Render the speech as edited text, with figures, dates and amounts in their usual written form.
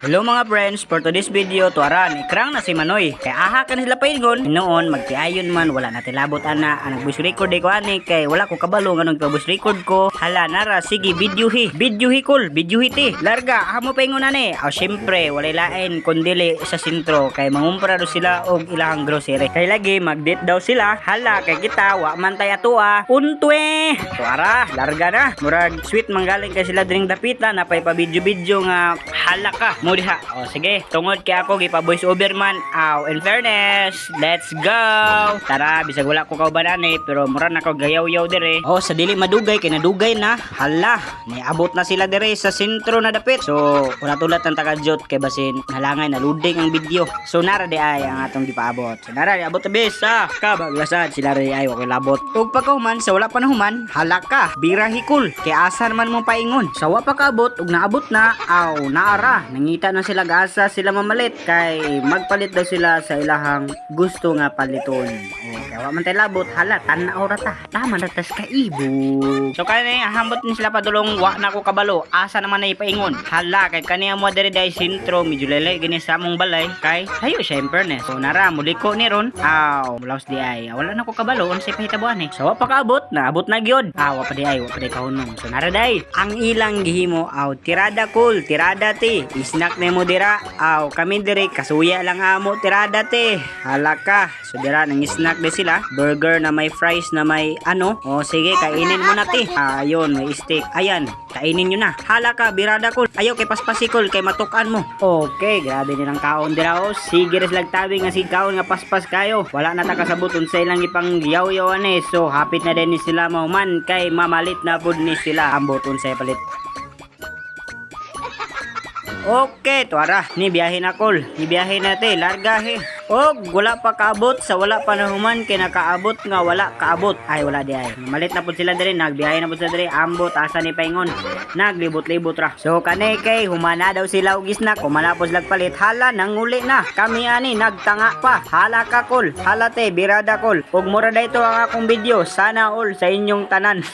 Hello mga friends, for today's video, tuaran, ikrang na si Manoy. Kay aha ka na sila paingon, noon magtiayon man, wala natin labot ana, ang voice record ko ani, kay wala ko kabalo, ganun voice record ko. Hala, nara, sige, videohi kol, videohi ti. Larga, hamo paingon ani. Aw, syempre, walay lain, kundili sa sentro, kay mangumpra do sila og ilang grocery. Kay lagi, mag-date daw sila, hala, kay kita, wa man tay atua, untwe. Tuara, larga na. Murag, sweet manggaling kay sila dring dapita, napay pa video-video nga, hala ka. Mo diha. O sige, tungod kay ako gipa voice over man. Aw, in fairness, let's go. Tara, bisag wala ko kaubanan pero mura na ko gayaw-yaw dire. O sa dili madugay kay nadugay na. Hala, niabot na sila dire sa sentro na dapit. So, wala tulat ang taga-jot kay basin halangay na loading ang video. So nara di ay ang atong gipaabot. So nara di abot tabis sa kabaglasan sila di ay okay labot. Ug pagkahuman sa wala pa na human, hala ka, birahikul kay asan man mo paingon. Sa wa pa kaabot ug naabot na, aw, naara nangita na sila gasa sila mamalit kay magpalit daw sila sa ilahang gusto nga paliton. Kaya wa man tay labot, hala tan-aw ra ta. Tama na tas kaibog. So kani hambot ni sila padulong wa na ko kabalo. Asa naman ay paingon. Hala kay kaniya mo diri dai sentro medyo lelay gini sa among balay kay hayo syempre ne. So nara muliko ni ron. Aw, mulaos di ay. Wala na ko kabalo unsay pahitabuan So wa pa kaabot, naabot na gyud. Wa pa di ay, wa pa di kahunong. So nara dai ang ilang gihimo aw tirada cool, tirada ti. Snack na mo dira. Aw kami diri kasuya lang amo tirada ti. Hala ka. So dira nang snack de sila. Burger na may fries na may ano. O sige, kainin mo na ti. Ayun, may steak. Ayan, kainin nyo na. Hala ka, birada ko. Ayaw kay paspasikol, kay matukan mo. Okay, grabe nilang kaon dira o. Sige res lagtabi nga si kaon nga paspas kayo. Wala na takasabuton sa ilang ipang yaw-yawan So hapit na din ni sila mahuman kay mamalit na pud ni sila ang buton sa palit. Okay, tuara, ni biyahe na kol. Ni biyahe na te, largahe. Og wala pa kaabot sa wala pa nahuman kay nakaabot nga wala kaabot. Ay wala di ay. Malit na pud sila diri, nagbiyahe na pud sila diri, ambot asa ni paingon. Naglibot-libot ra. So kanay kay humana daw sila og isnak, humana pud sila palit. Hala nanguli na. Kami ani nagtanga pa. Hala ka kol. Hala te, birada kol. Og mura dayto ang akong video. Sana all sa inyong tanan.